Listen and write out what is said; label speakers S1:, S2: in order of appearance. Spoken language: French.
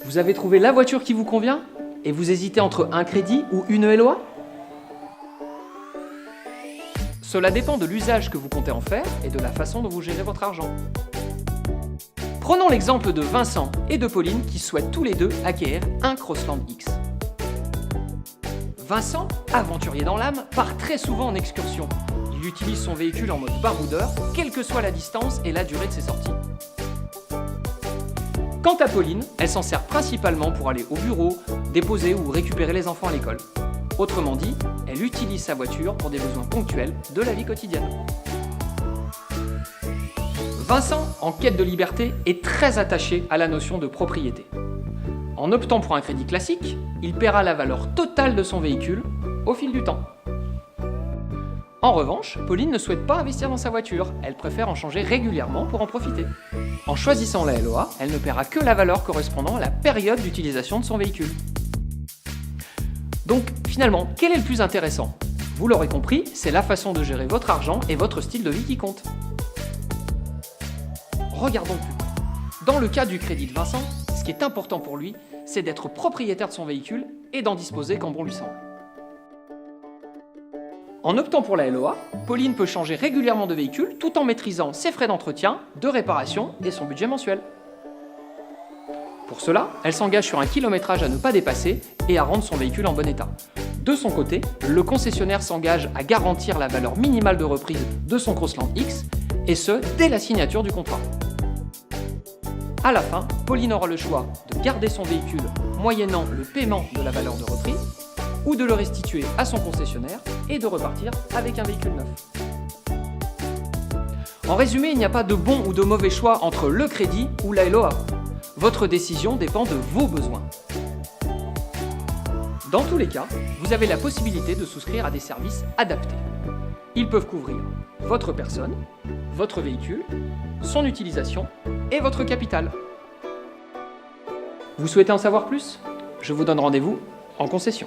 S1: Vous avez trouvé la voiture qui vous convient? Et vous hésitez entre un crédit ou une LOA? Cela dépend de l'usage que vous comptez en faire et de la façon dont vous gérez votre argent. Prenons l'exemple de Vincent et de Pauline qui souhaitent tous les deux acquérir un Crossland X. Vincent, aventurier dans l'âme, part très souvent en excursion. Il utilise son véhicule en mode baroudeur, quelle que soit la distance et la durée de ses sorties. Quant à Pauline, elle s'en sert principalement pour aller au bureau, déposer ou récupérer les enfants à l'école. Autrement dit, elle utilise sa voiture pour des besoins ponctuels de la vie quotidienne. Vincent, en quête de liberté, est très attaché à la notion de propriété. En optant pour un crédit classique, il paiera la valeur totale de son véhicule au fil du temps. En revanche, Pauline ne souhaite pas investir dans sa voiture, elle préfère en changer régulièrement pour en profiter. En choisissant la LOA, elle ne paiera que la valeur correspondant à la période d'utilisation de son véhicule. Donc finalement, quel est le plus intéressant? Vous l'aurez compris, c'est la façon de gérer votre argent et votre style de vie qui compte. Regardons plus près. Dans le cas du crédit de Vincent, ce qui est important pour lui, c'est d'être propriétaire de son véhicule et d'en disposer quand bon lui semble. En optant pour la LOA, Pauline peut changer régulièrement de véhicule tout en maîtrisant ses frais d'entretien, de réparation et son budget mensuel. Pour cela, elle s'engage sur un kilométrage à ne pas dépasser et à rendre son véhicule en bon état. De son côté, le concessionnaire s'engage à garantir la valeur minimale de reprise de son Crossland X, et ce, dès la signature du contrat. À la fin, Pauline aura le choix de garder son véhicule moyennant le paiement de la valeur de reprise, ou de le restituer à son concessionnaire et de repartir avec un véhicule neuf. En résumé, il n'y a pas de bon ou de mauvais choix entre le crédit ou la LOA. Votre décision dépend de vos besoins. Dans tous les cas, vous avez la possibilité de souscrire à des services adaptés. Ils peuvent couvrir votre personne, votre véhicule, son utilisation et votre capital. Vous souhaitez en savoir plus? Je vous donne rendez-vous en concession.